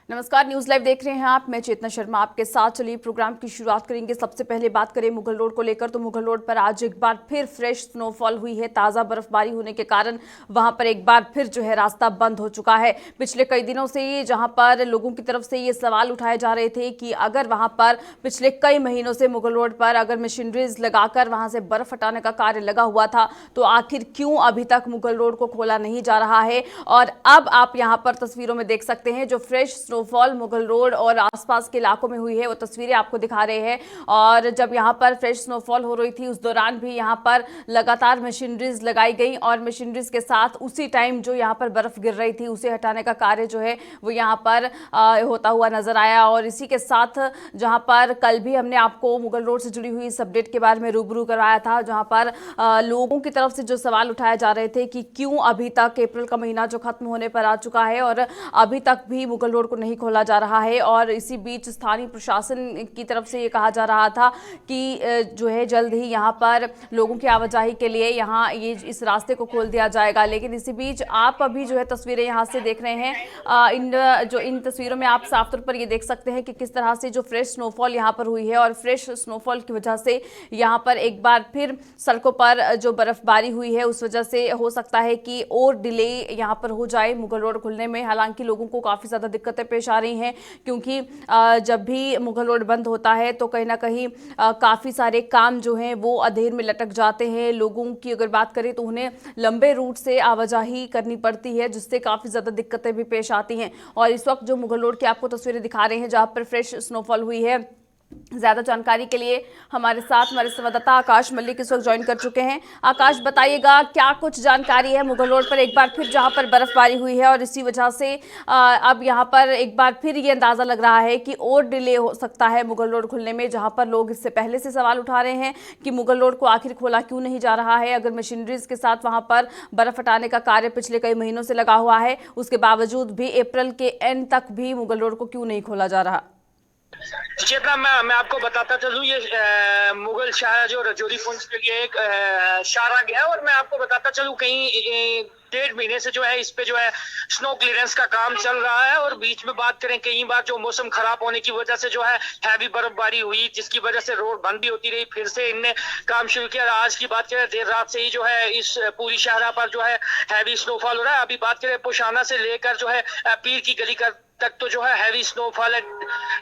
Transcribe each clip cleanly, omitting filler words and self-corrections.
नमस्कार, news live देख रहे हैं आप। मैं चेतना शर्मा आपके साथ। चलिए प्रोग्राम की शुरुआत करेंगे। सबसे पहले बात करें मुगल रोड को लेकर, तो मुगल रोड पर आज एक बार फिर फ्रेश स्नोफॉल हुई है। ताज़ा बर्फबारी होने के कारण वहां पर एक बार फिर जो है रास्ता बंद हो चुका है। पिछले कई दिनों से ये जहां पर लोगों की तरफ से ये सवाल उठाए जा रहे थे कि अगर वहां पर पिछले कई महीनों से मुगल रोड पर अगर मशीनरीज लगाकर वहां से बर्फ हटाने का कार्य लगा हुआ था, तो आखिर क्यों अभी तक मुगल रोड को खोला नहीं जा रहा है। और अब आप यहां पर तस्वीरों में देख सकते हैं जो फ्रेश स्नोफॉल मुगल रोड और आसपास के इलाकों में हुई है, वो तस्वीरें आपको दिखा रहे हैं। और जब यहाँ पर फ्रेश स्नोफॉल हो रही थी उस दौरान भी यहाँ पर लगातार मशीनरीज लगाई गई और मशीनरीज के साथ उसी टाइम जो यहाँ पर बर्फ गिर रही थी उसे हटाने का कार्य जो है वो यहाँ पर होता हुआ नजर आया। और इसी के साथ जहाँ पर कल भी हमने आपको मुगल रोड से जुड़ी हुई इस अपडेट के बारे में रूबरू करवाया था, जहाँ पर लोगों की तरफ से जो सवाल उठाए जा रहे थे कि क्यों अभी तक अप्रैल का महीना जो खत्म होने पर आ चुका है और अभी तक भी मुगल रोड को नहीं खोला जा रहा है। और इसी बीच स्थानीय प्रशासन की तरफ से ये कहा जा रहा था कि जो है जल्द ही यहाँ पर लोगों की आवाजाही के लिए यहाँ ये इस रास्ते को खोल दिया जाएगा। लेकिन इसी बीच आप अभी जो है तस्वीरें यहाँ से देख रहे हैं। इन तस्वीरों में आप साफ तौर पर ये देख सकते हैं कि किस तरह से जो फ्रेश स्नोफॉल यहाँ पर हुई है और फ्रेश स्नोफॉल की वजह से यहाँ पर एक बार फिर सड़कों पर जो बर्फबारी हुई है उस वजह से हो सकता है कि और डिले यहाँ पर हो जाए मुगल रोड खुलने में। हालांकि लोगों को काफ़ी ज़्यादा दिक्कतें पेश आ रही हैं, क्योंकि जब भी मुगल रोड बंद होता है तो कहीं ना कहीं काफ़ी सारे काम जो हैं वो अधेर में लटक जाते हैं। लोगों की अगर बात करें तो उन्हें लंबे रूट से आवाजाही करनी पड़ती है, जिससे काफ़ी ज़्यादा दिक्कतें भी पेश आती हैं। और इस वक्त जो मुगल रोड की आपको तस्वीरें दिखा रहे हैं जहाँ पर फ्रेश स्नोफॉल हुई है, ज्यादा जानकारी के लिए हमारे साथ हमारे संवाददाता आकाश मलिक इस वक्त ज्वाइन कर चुके हैं। आकाश, बताइएगा क्या कुछ जानकारी है मुगल रोड पर एक बार फिर जहां पर बर्फबारी हुई है और इसी वजह से अब यहां पर एक बार फिर ये अंदाजा लग रहा है कि और डिले हो सकता है मुगल रोड खुलने में, जहां पर लोग इससे पहले से सवाल उठा रहे हैं कि मुगल रोड को आखिर खोला क्यों नहीं जा रहा है। अगर मशीनरीज के साथ वहां पर बर्फ हटाने का कार्य पिछले कई महीनों से लगा हुआ है, उसके बावजूद भी अप्रैल के एंड तक भी मुगल रोड को क्यों नहीं खोला जा रहा। चेतना, मैं आपको बताता चलूं, ये मुगल शाह जो रजौरी पुंछ के लिए एक शाहराग है। और मैं आपको बताता चलूं कहीं 1.5 महीने से जो है इस पे जो है स्नो क्लियरेंस का काम चल रहा है। और बीच में बात करें कई बार जो मौसम खराब होने की वजह से जो है हैवी बर्फबारी हुई, जिसकी वजह से रोड बंद भी होती रही। फिर से इनने काम शुरू किया। आज की बात करें देर रात से ही जो है इस पूरी शाहरा पर जो है हैवी स्नोफॉल हो रहा है। अभी बात करें पोशाना से लेकर जो है पीर की गली तक तो जो है हैवी स्नोफॉल है।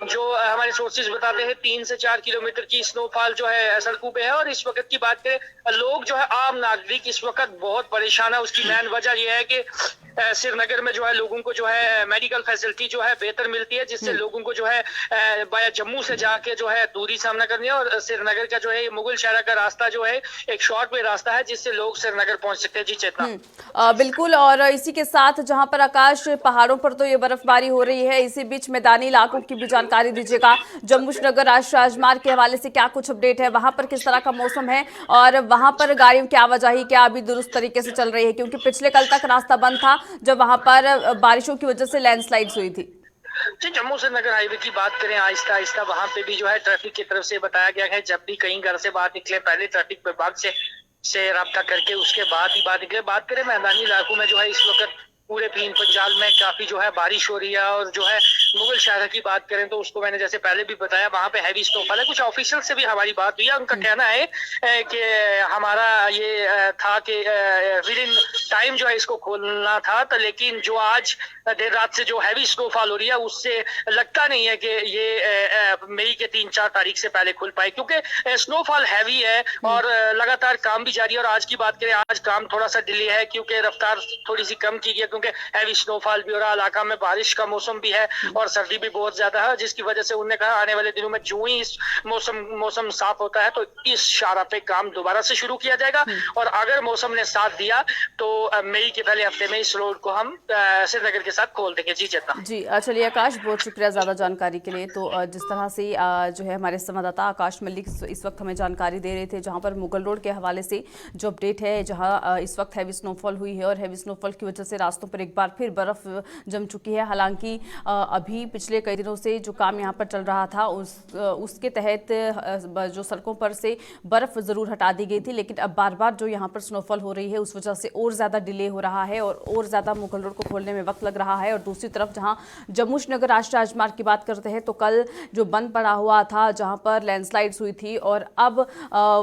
जो हमारे सोर्सेज बताते हैं 3 से 4 किलोमीटर की स्नोफॉल जो है सड़कों पे है। और इस वक्त की बात करें लोग जो है आम नागरिक इस वक्त बहुत परेशान है। उसकी मेन वजह यह है कि श्रीनगर में जो है लोगों को जो है मेडिकल फैसिलिटी जो है बेहतर मिलती है, जिससे लोगों को जो है बाया जम्मू से जाके जो है दूरी सामना करनी है। और श्रीनगर का जो है मुगल शहर का रास्ता जो है एक शॉर्ट वे रास्ता है, जिससे लोग श्रीनगर पहुंच सकते हैं। जी चेतना। बिल्कुल। और इसी के साथ जहां पर आकाश पहाड़ों पर तो ये बर्फबारी हो रही है, इसी बीच मैदानी इलाकों की भी जानकारी दीजिएगा। जम्मू श्रीनगर राष्ट्रीय राजमार्ग के हवाले से क्या कुछ अपडेट है, वहां पर किस तरह का मौसम है और वहां पर गाड़ियों की आवाजाही क्या अभी दुरुस्त तरीके से चल रही है, क्योंकि पिछले कल तक रास्ता बंद था जब वहां पर बारिशों की वजह से लैंडस्लाइड्स हुई थी। जम्मू से नगर हाईवे की बात करें आहिस्ता आहिस्ता वहां पे भी जो है ट्रैफिक की तरफ से बताया गया है जब भी कहीं घर से बाहर निकले पहले ट्रैफिक विभाग से रब्ता करके उसके बाद ही बात निकले। बात करें मैदानी इलाकों में जो है इस वक्त पूरे पीन पंजाब में काफी जो है बारिश हो रही है। और जो है मुगल शहर की बात करें तो उसको मैंने जैसे पहले भी बताया वहां पे हैवी स्नोफॉल है। कुछ ऑफिशियल से भी हमारी बात हुई है, उनका कहना है कि हमारा ये था कि विद इन टाइम जो है इसको खोलना था, तो लेकिन जो आज देर रात से जो हैवी स्नोफॉल हो रही है उससे लगता नहीं है कि ये मई के 3-4 तारीख से पहले खुल पाए, क्योंकि स्नोफॉल हैवी है और लगातार काम भी जारी है। और आज की बात करें आज काम थोड़ा सा डिले है क्योंकि रफ्तार थोड़ी सी कम की गई, क्योंकि हैवी स्नोफॉल भी हो रहा है। इलाका में बारिश का मौसम भी है और सर्दी भी बहुत ज्यादा है, जिसकी वजह से उन्होंने कहा आने वाले दिनों में जो ही इस मौसम साफ होता है तो इस शाहरा पे काम दोबारा से शुरू किया जाएगा। और अगर मौसम ने साथ दिया तो मई के पहले हफ्ते में इस रोड को हम श्रीनगर के साथ खोल देंगे। जी चेतना। जी चलिए आकाश, बहुत शुक्रिया ज्यादा जानकारी के लिए। तो जिस तरह से जो है हमारे संवाददाता आकाश मलिक इस वक्त हमें जानकारी दे रहे थे, जहां पर मुगल रोड के हवाले से जो अपडेट है, जहां इस वक्त हैवी स्नोफॉल हुई है और हैवी स्नोफॉल की वजह से रास्तों पर एक बार फिर बर्फ जम चुकी है। हालांकि अभी पिछले कई दिनों से जो काम यहाँ पर चल रहा था उसके तहत जो सड़कों पर से बर्फ जरूर हटा दी गई थी, लेकिन अब बार बार जो यहाँ पर स्नोफॉल हो रही है उस वजह से और ज़्यादा डिले हो रहा है और ज़्यादा मुगल रोड को खोलने में वक्त लग रहा है। और दूसरी तरफ जहाँ जम्मू-श्रीनगर राष्ट्रीय राजमार्ग की बात करते हैं तो कल जो बंद पड़ा हुआ था, जहाँ पर लैंडस्लाइड्स हुई थी और अब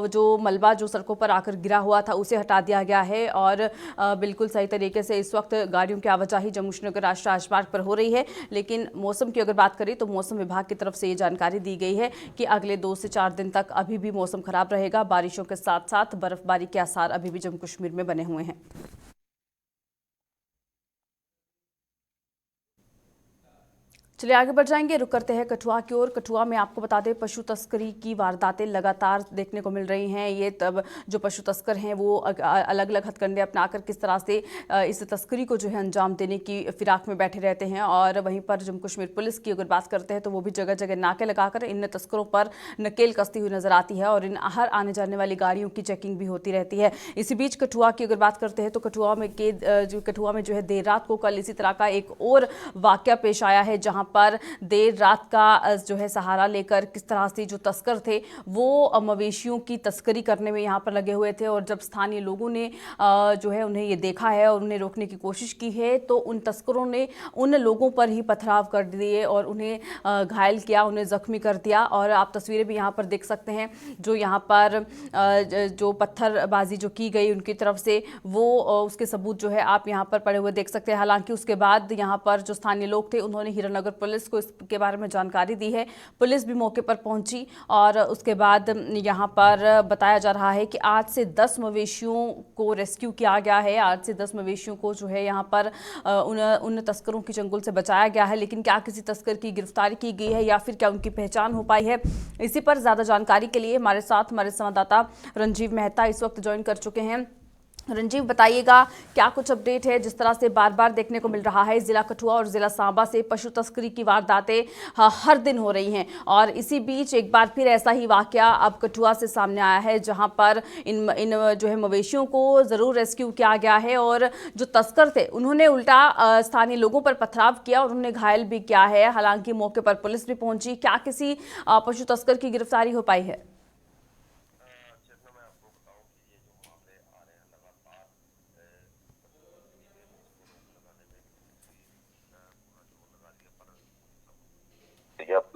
जो मलबा जो सड़कों पर आकर गिरा हुआ था उसे हटा दिया गया है और बिल्कुल सही तरीके से इस वक्त गाड़ियों की आवाजाही जम्मू-श्रीनगर राष्ट्रीय राजमार्ग पर हो रही है। लेकिन मौसम की अगर बात करें तो मौसम विभाग की तरफ से ये जानकारी दी गई है कि अगले 2 से 4 दिन तक अभी भी मौसम खराब रहेगा। बारिशों के साथ साथ बर्फबारी के आसार अभी भी जम्मू कश्मीर में बने हुए हैं। चलिए आगे बढ़ जाएंगे, रुक करते हैं कठुआ की ओर। कठुआ में आपको बता दें पशु तस्करी की वारदातें लगातार देखने को मिल रही हैं। ये तब जो पशु तस्कर हैं वो अलग अलग हथकंडे अपनाकर किस तरह से इस तस्करी को जो है अंजाम देने की फिराक में बैठे रहते हैं। और वहीं पर जम्मू कश्मीर पुलिस की अगर बात करते हैं तो वो भी जगह जगह नाके लगाकर इन तस्करों पर नकेल कसती हुई नजर आती है और इन हर आने जाने वाली गाड़ियों की चेकिंग भी होती रहती है। इसी बीच कठुआ की अगर बात करते हैं तो कठुआ में जो है देर रात को कल इसी तरह का एक और वाकया पेश आया है, जहां पर देर रात का जो है सहारा लेकर किस तरह से जो तस्कर थे वो मवेशियों की तस्करी करने में यहाँ पर लगे हुए थे। और जब स्थानीय लोगों ने जो है उन्हें ये देखा है और उन्हें रोकने की कोशिश की है तो उन तस्करों ने उन लोगों पर ही पथराव कर दिए और उन्हें घायल किया, उन्हें जख्मी कर दिया। और आप तस्वीरें भी यहाँ पर देख सकते हैं, जो यहाँ पर जो पत्थरबाजी जो की गई उनकी तरफ से, वो उसके सबूत जो है आप यहाँ पर पड़े हुए देख सकते हैं। हालांकि उसके बाद यहाँ पर जो स्थानीय लोग थे उन्होंने हीरानगर पुलिस को इसके बारे में जानकारी दी है। पुलिस भी मौके पर पहुंची और उसके बाद यहाँ पर बताया जा रहा है कि 8 से 10 मवेशियों को रेस्क्यू किया गया है। 8 से 10 मवेशियों को जो है यहाँ पर उन तस्करों की चंगुल से बचाया गया है। लेकिन क्या किसी तस्कर की गिरफ्तारी की गई है या फिर क्या उनकी पहचान हो पाई है, इसी पर ज्यादा जानकारी के लिए हमारे साथ हमारे संवाददाता रंजीव मेहता इस वक्त ज्वाइन कर चुके हैं। रंजीव, बताइएगा क्या कुछ अपडेट है? जिस तरह से बार बार देखने को मिल रहा है जिला कठुआ और जिला सांबा से पशु तस्करी की वारदातें हर दिन हो रही हैं और इसी बीच एक बार फिर ऐसा ही वाकया अब कठुआ से सामने आया है, जहां पर इन जो है मवेशियों को जरूर रेस्क्यू किया गया है और जो तस्कर थे उन्होंने उल्टा स्थानीय लोगों पर पथराव किया और उन्हें घायल भी किया है। हालांकि मौके पर पुलिस भी पहुंची। क्या किसी पशु तस्कर की गिरफ्तारी हो पाई है?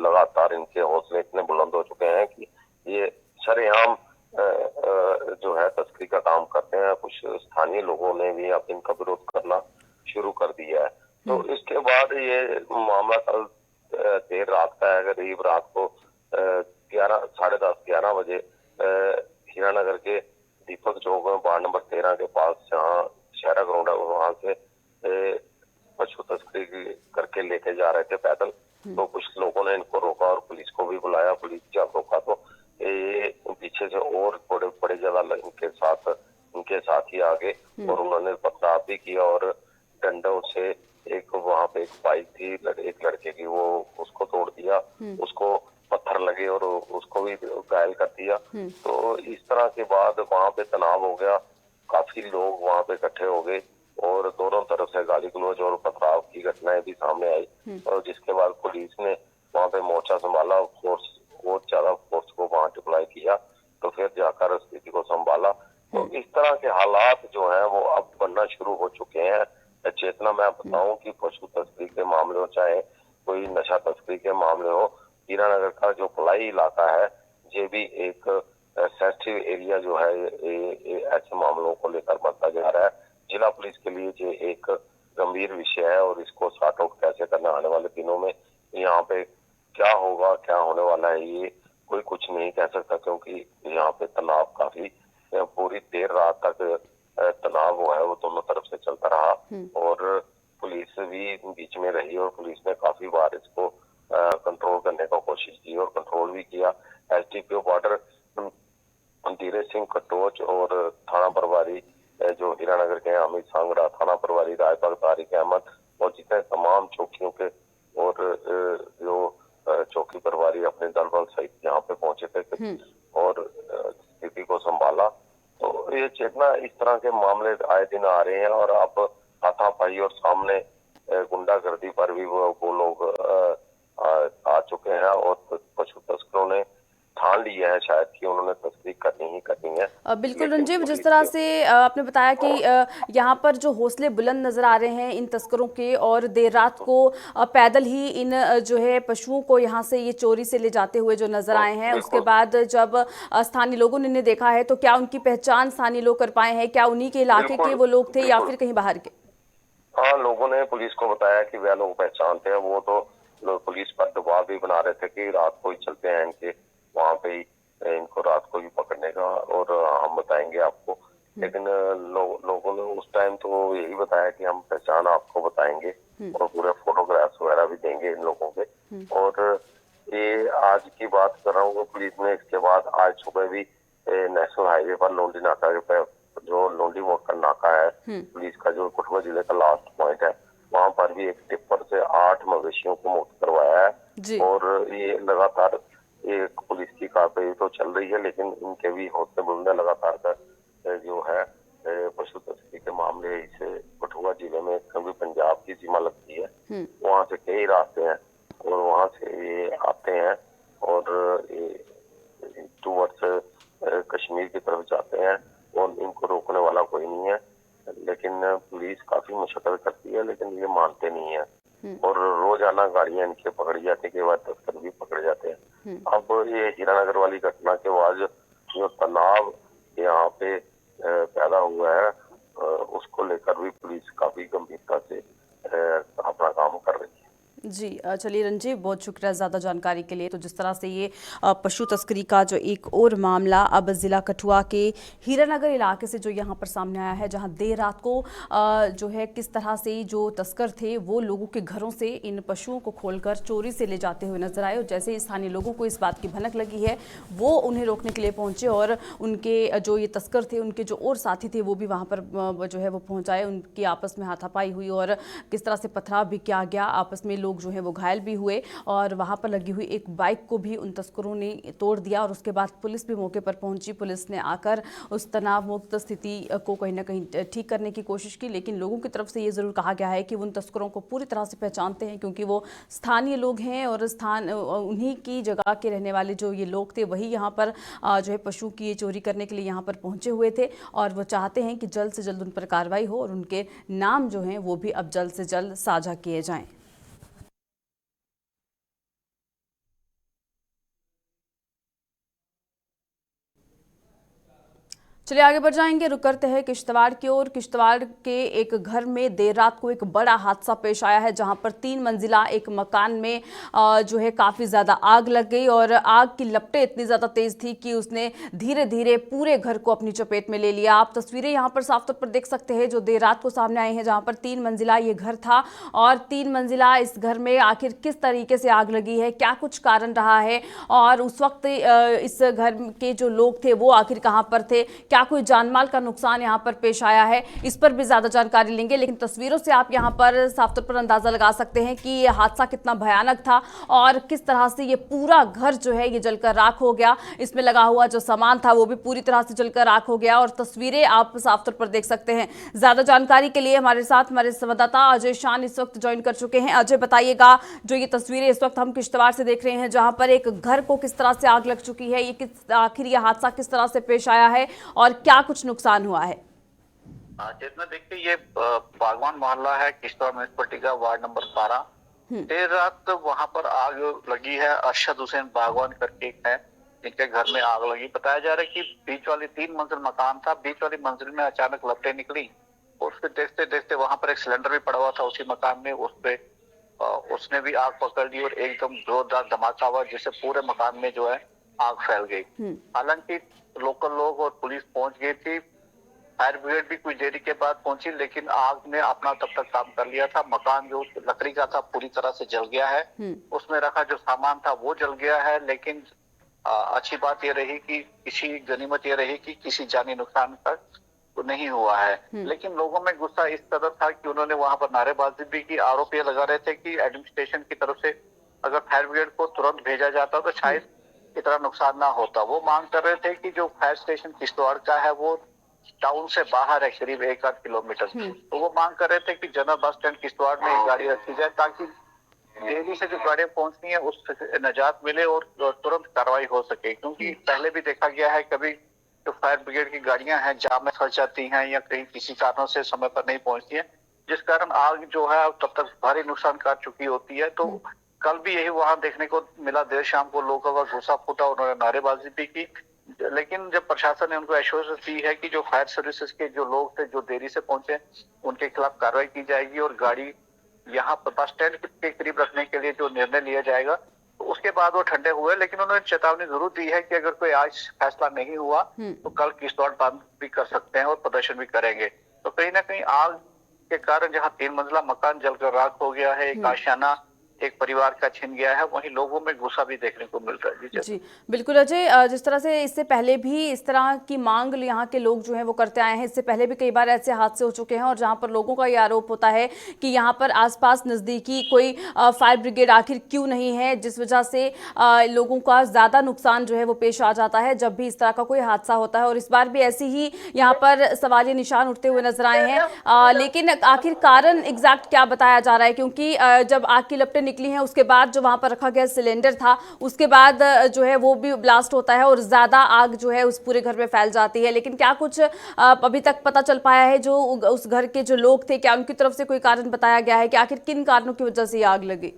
लगातार इनके हौसले इतने बुलंद हो चुके हैं कि ये सरेआम जो है तस्करी का काम करते हैं। कुछ स्थानीय लोगों ने भी अब इनका विरोध करना शुरू कर दिया है। तो इसके बाद ये मामला कल देर रात का है। करीब रात को 10:30-11 बजे हीरानगर के दीपक चौक में वार्ड नंबर 13 के पास जहाँ शहरा ग्राउंड है वहां से पशु तस्करी करके लेके जा रहे थे पैदल। तो कुछ लोगों ने इनको रोका और पुलिस को भी बुलाया। पुलिस जब रोका तो ये पीछे से और बड़े ज्यादा इनके साथ ही आगे और उन्होंने पथराव भी किया और डंडों से एक वहां पे एक बाइक थी एक लड़के की, वो उसको तोड़ दिया, उसको पत्थर लगे और उसको भी घायल कर दिया। तो इस तरह के बाद वहां पे तनाव हो गया, काफी लोग वहां पे इकट्ठे हो गए और दोनों तरफ से गाली गलौज और पथराव की घटनाएं भी सामने आई। और जिसके बाद पुलिस ने वहां पे मोर्चा संभाला, बहुत ज्यादा फोर्स को वहां डिप्लॉय किया, तो फिर जाकर स्थिति को संभाला। तो इस तरह के हालात जो हैं वो अब बनना शुरू हो चुके हैं। चेतना मैं बताऊं कि पशु तस्करी के मामले हो चाहे कोई नशा तस्करी के मामले हो, हीरानगर का जो पलाई इलाका है ये भी एक सेंसिटिव एरिया जो है ऐसे मामलों को लेकर बनता जा रहा है। जिला पुलिस के लिए ये एक गंभीर विषय है और इसको सॉर्ट आउट कैसे करना आने वाले दिनों में, यहाँ पे क्या होगा क्या होने वाला है ये कोई कुछ नहीं कह सकता, क्योंकि यहाँ पे तनाव काफी पूरी देर रात तक तनाव वो है वो दोनों तरफ से चलता रहा और पुलिस भी बीच में रही और पुलिस ने काफी बार इसको कंट्रोल करने का कोशिश की और कंट्रोल भी किया। एसडीपीओ बॉर्डर धीरज सिंह कटोच और थाना प्रभारी जो हीरानगर के अमित सांगड़ा, थाना प्रभारी रायबाग तारिक अहमद और जितने तमाम चौकियों के और जो चौकी प्रभारी अपने दल बल सहित यहाँ पे पहुंचे थे और स्थिति को संभाला। तो ये चेतना इस तरह के मामले आए दिन आ रहे हैं और अब हाथ हाथापाई और सामने गुंडागर्दी पर भी वो लोग आ चुके हैं और पशु तस्करों ने ठान लिया है शायद कि उन्होंने तस्करी करनी ही करनी है। बिल्कुल लेकिन रंजीव, जिस पुलिस तरह से आपने बताया कि यहाँ पर जो हौसले बुलंद नजर आ रहे हैं इन तस्करों के, और देर रात को पैदल ही इन जो है पशुओं को यहाँ से ये चोरी से ले जाते हुए जो नजर आए हैं, उसके बाद जब स्थानीय लोगों ने इन्हें देखा है तो क्या उनकी पहचान स्थानीय लोग कर पाए हैं? क्या उन्हीं के इलाके के वो लोग थे या फिर कहीं बाहर के? हाँ, लोगों ने पुलिस को बताया कि वह लोग पहचानते हैं। वो तो पुलिस पर दबाव भी बना रहे थे कि रात को ही चलते हैं इनके वहां पे ही, इनको रात को ही पकड़ने का और हम बताएंगे आपको। लेकिन लोगों ने उस टाइम तो यही बताया कि हम पहचान आपको बताएंगे और पूरे फोटोग्राफ्स वगैरह भी देंगे इन लोगों के। और ये आज की बात कर रहा हूँ, पुलिस ने इसके बाद आज सुबह भी नेशनल हाईवे पर लोंडी नाका के जो लोंडी मोड़ का नाका है पुलिस का, जो कठुआ जिले का लास्ट पॉइंट है, वहां पर भी एक टिप्पर से 8 मवेशियों को मुक्त करवाया है। और ये लगातार एक पुलिस की कार्रवाई तो चल रही है, लेकिन इनके भी हौसले बुलंद लगातार का जो है पशु तस्करी के मामले इस कठुआ जिले में, क्योंकि पंजाब की सीमा लगती है, वहाँ से कई रास्ते हैं और वहाँ से ये आते हैं और टूवर्ड्स कश्मीर की तरफ जाते हैं और इनको रोकने वाला कोई नहीं है। लेकिन पुलिस काफी मशक्कत करती है, लेकिन ये मानते नहीं है और रोजाना गाड़ियां इनके पकड़ी जाती है, के बाद तस्कर भी पकड़े जाते हैं। अब ये हीरानगर वाली घटना के बाद जो तनाव यहाँ पे पैदा हुआ है, उसको लेकर भी पुलिस काफी गंभीरता से अपना काम कर रही है। जी चलिए रंजीव, बहुत शुक्रिया ज़्यादा जानकारी के लिए। तो जिस तरह से ये पशु तस्करी का जो एक और मामला अब ज़िला कठुआ के हीरानगर इलाके से जो यहाँ पर सामने आया है, जहाँ देर रात को जो है किस तरह से जो तस्कर थे वो लोगों के घरों से इन पशुओं को खोलकर चोरी से ले जाते हुए नजर आए। और जैसे स्थानीय लोगों को इस बात की भनक लगी है, वो उन्हें रोकने के लिए पहुँचे और उनके जो ये तस्कर थे, उनके जो और साथी थे, वो भी वहाँ पर जो है वो पहुँचाए। उनकी आपस में हाथापाई हुई और किस तरह से पथराव भी किया गया, आपस में लोग जो है वो घायल भी हुए और वहां पर लगी हुई एक बाइक को भी उन तस्करों ने तोड़ दिया। और उसके बाद पुलिस भी मौके पर पहुंची। पुलिस ने आकर उस तनाव मुक्त स्थिति को कहीं ना कहीं ठीक करने की कोशिश की, लेकिन लोगों की तरफ से ये जरूर कहा गया है कि उन तस्करों को पूरी तरह से पहचानते हैं, क्योंकि वो स्थानीय लोग हैं और उन्हीं की जगह के रहने वाले जो ये लोग थे, वही यहाँ पर जो है पशु की चोरी करने के लिए यहाँ पर पहुंचे हुए थे। और वो चाहते हैं कि जल्द से जल्द उन पर कार्रवाई हो और उनके नाम जो हैं वो भी अब जल्द से जल्द साझा किए जाएं। चलिए आगे बढ़ जाएंगे, रुक करते हैं किश्तवाड़ की ओर। किश्तवाड़ के एक घर में देर रात को एक बड़ा हादसा पेश आया है, जहां पर 3 मंजिला एक मकान में जो है काफ़ी ज़्यादा आग लग गई और आग की लपटें इतनी ज़्यादा तेज़ थी कि उसने धीरे धीरे पूरे घर को अपनी चपेट में ले लिया। आप तस्वीरें यहां पर साफ तौर पर देख सकते हैं जो देर रात को सामने आई हैं, जहां पर 3 मंजिला ये घर था और 3 मंजिला इस घर में आखिर किस तरीके से आग लगी है, क्या कुछ कारण रहा है और उस वक्त इस घर के जो लोग थे वो आखिर कहाँ पर थे, क्या कोई जानमाल का नुकसान यहां पर पेश आया है, इस पर भी ज्यादा जानकारी लेंगे। लेकिन तस्वीरों से आप यहां पर साफ तौर पर अंदाजा लगा सकते हैं कि ये हादसा कितना भयानक था और किस तरह से ये पूरा घर जो है ये जलकर राख हो गया। इसमें लगा हुआ जो सामान था वो भी पूरी तरह से जलकर राख हो गया और तस्वीरें आप साफ तौर पर देख सकते हैं। ज्यादा जानकारी के लिए हमारे साथ हमारे संवाददाता अजय शान इस वक्त ज्वाइन कर चुके हैं। अजय, बताइएगा, जो ये तस्वीरें इस वक्त हम किश्तवाड़ से देख रहे हैं, जहां पर एक घर को किस तरह से आग लग चुकी है, ये आखिर ये हादसा किस तरह से पेश आया है और क्या कुछ नुकसान हुआ है? चेतना, देखिए ये बागवान मोहल्ला है किश्तवाड़ म्युनिसिपैलिटी का, वार्ड नंबर 12। देर रात वहां पर आग लगी है। अरशद हुसैन बागवान करके एक है, जिनके घर में आग लगी। बताया जा रहा है कि बीच वाली 3 मंजिल मकान था, बीच वाली मंजिल में अचानक लपटें निकली और उसके देखते देखते वहां पर एक सिलेंडर भी पड़ा हुआ था उसी मकान में, उस पे उसने भी आग पकड़ ली और एकदम जोरदार धमाका हुआ, जिससे पूरे मकान में जो है आग फैल गई। हालांकि लोकल लोग और पुलिस पहुंच गई थी, फायर ब्रिगेड भी कुछ देरी के बाद पहुंची, लेकिन आग ने अपना तब तक काम कर लिया था। मकान जो लकड़ी का था पूरी तरह से जल गया है, उसमें रखा जो सामान था वो जल गया है। लेकिन अच्छी बात ये रही कि गनीमत ये रही कि किसी जानी नुकसान तक तो नहीं हुआ है। लेकिन लोगों में गुस्सा इस कदर था कि उन्होंने वहां पर नारेबाजी भी की। आरोप ये लगा रहे थे कि एडमिनिस्ट्रेशन की तरफ से अगर फायर ब्रिगेड को तुरंत भेजा जाता तो शायद इतना नुकसान ना होता। वो मांग कर रहे थे कि जो फायर स्टेशन किश्तवाड़ का है वो टाउन से बाहर है, करीब 1-8 किलोमीटर। तो वो मांग कर रहे थे कि जनरल बस स्टैंड किश्तवाड़ में एक गाड़ी रखी जाए, ताकि देरी से जो गाड़ियां पहुंचनी है उससे निजात मिले और तुरंत कार्रवाई हो सके। क्योंकि पहले भी देखा गया है, कभी जो फायर ब्रिगेड की गाड़ियां हैं जाम में फंस जाती हैं या कहीं किसी कारणों से समय पर नहीं पहुंचती है, जिस कारण आग जो है तब तक भारी नुकसान कर चुकी होती है। तो कल भी यही वहां देखने को मिला, देर शाम को लोगों का गुस्सा फूटा, उन्होंने नारेबाजी भी की। लेकिन जब प्रशासन ने उनको एश्योरेंस दी है कि जो फायर सर्विसेज के जो लोग थे जो देरी से पहुंचे, उनके खिलाफ कार्रवाई की जाएगी और गाड़ी यहाँ पर बस स्टैंड के करीब रखने के लिए जो निर्णय लिया जाएगा, तो उसके बाद वो ठंडे हुए। लेकिन उन्होंने चेतावनी जरूर दी है कि अगर कोई आज फैसला नहीं हुआ तो कल किश्तवाड़ बंद भी कर सकते हैं और प्रदर्शन भी करेंगे। तो कहीं ना कहीं आग के कारण जहाँ 3 मंजिला मकान जलकर राख हो गया है, एक आशियाना एक परिवार का छिन गया है, वहीं लोगों में गुस्सा भी देखने को मिल रहा है। जी बिल्कुल अजय, जिस तरह से इससे पहले भी इस तरह की मांग यहाँ के लोग जो हैं वो करते आए हैं, इससे पहले भी कई बार ऐसे हादसे हो चुके हैं और जहाँ पर लोगों का ये आरोप होता है कि यहाँ पर आसपास नज़दीकी कोई फायर ब्रिगेड आखिर क्यों नहीं है, जिस वजह से लोगों का ज़्यादा नुकसान जो है वो पेश आ जाता है जब भी इस तरह का कोई हादसा होता है। और इस बार भी ऐसे ही यहाँ पर सवालिया निशान उठते हुए नजर आए हैं। लेकिन आखिर कारण एग्जैक्ट क्या बताया जा रहा है, क्योंकि जब आग की लपटें निकली हैं उसके बाद जो वहां पर रखा गया सिलेंडर था उसके बाद जो है वो भी ब्लास्ट होता है और ज्यादा आग जो है उस पूरे घर में फैल जाती है। लेकिन क्या कुछ अभी तक पता चल पाया है जो उस घर के जो लोग थे, क्या उनकी तरफ से कोई कारण बताया गया है कि आखिर किन कारणों की वजह से ये आग लगी?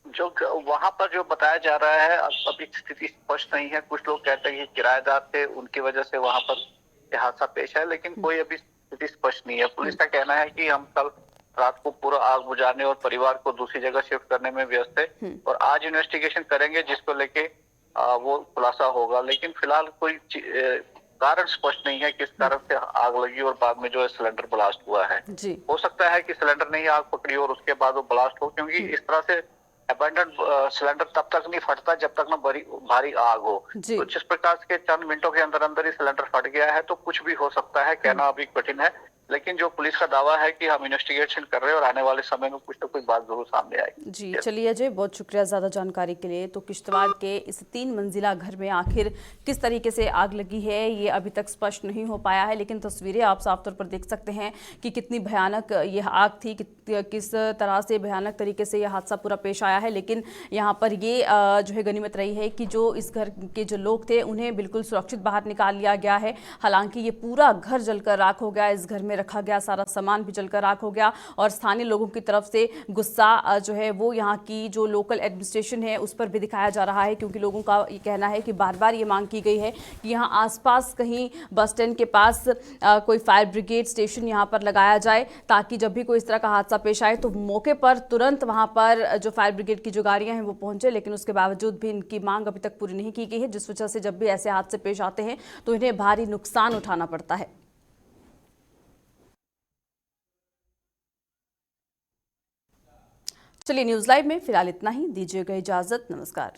जो वहां पर जो बताया जा रहा है अभी स्थिति स्पष्ट नहीं है। कुछ लोग कहते हैं कि किराएदार थे, उनकी वजह से वहां पर हादसा पेश है, लेकिन कोई अभी स्थिति स्पष्ट नहीं है। पुलिस का कहना है कि हम कल रात को पूरा आग बुझाने और परिवार को दूसरी जगह शिफ्ट करने में व्यस्त है और आज इन्वेस्टिगेशन करेंगे, जिसको लेके वो खुलासा होगा। लेकिन फिलहाल कोई कारण स्पष्ट नहीं है किस कारण से आग लगी और बाद में जो है सिलेंडर ब्लास्ट हुआ है। हो सकता है कि सिलेंडर ने ही आग पकड़ी और उसके बाद वो ब्लास्ट हो, क्योंकि इस तरह से अबैंडन सिलेंडर तब तक नहीं फटता जब तक ना भारी आग हो। तो जिस प्रकार के चंद मिनटों के अंदर अंदर ही सिलेंडर फट गया है, तो कुछ भी हो सकता है, कहना अभी कठिन है। लेकिन जो पुलिस का दावा है कि हम इन्वेस्टिगेशन कर रहे हैं और आने वाले समय में कुछ ना कुछ बात जरूर सामने आएगी। जी चलिए अजय, बहुत शुक्रिया ज़्यादा जानकारी के लिए। तो किश्तवाड़ के इस 3 मंजिला घर में आखिर किस तरीके से आग लगी है ये अभी तक स्पष्ट नहीं हो पाया है, लेकिन तस्वीरें आप साफ तौर पर देख सकते हैं कि कितनी भयानक यह आग थी, किस तरह से भयानक तरीके से यह हादसा पूरा पेश आया है। लेकिन यहाँ पर ये जो है गनीमत रही है कि जो इस घर के जो लोग थे उन्हें बिल्कुल सुरक्षित बाहर निकाल लिया गया है। हालांकि ये पूरा घर जलकर राख हो गया, इस घर में रखा गया सारा सामान भी जलकर राख हो गया और स्थानीय लोगों की तरफ से गुस्सा जो है वो यहाँ की जो लोकल एडमिनिस्ट्रेशन है उस पर भी दिखाया जा रहा है, क्योंकि लोगों का ये कहना है कि बार बार ये मांग की गई है कि यहाँ आसपास कहीं बस स्टैंड के पास कोई फायर ब्रिगेड स्टेशन यहाँ पर लगाया जाए, ताकि जब भी कोई इस तरह का हादसा पेश आए तो मौके पर तुरंत वहाँ पर जो फायर ब्रिगेड की जो गाड़ियाँ हैं वो पहुँचे। लेकिन उसके बावजूद भी इनकी मांग अभी तक पूरी नहीं की गई है, जिस वजह से जब भी ऐसे हादसे पेश आते हैं तो इन्हें भारी नुकसान उठाना पड़ता है। चलिए न्यूज़ लाइव में फिलहाल इतना ही, दीजिएगा इजाजत, नमस्कार।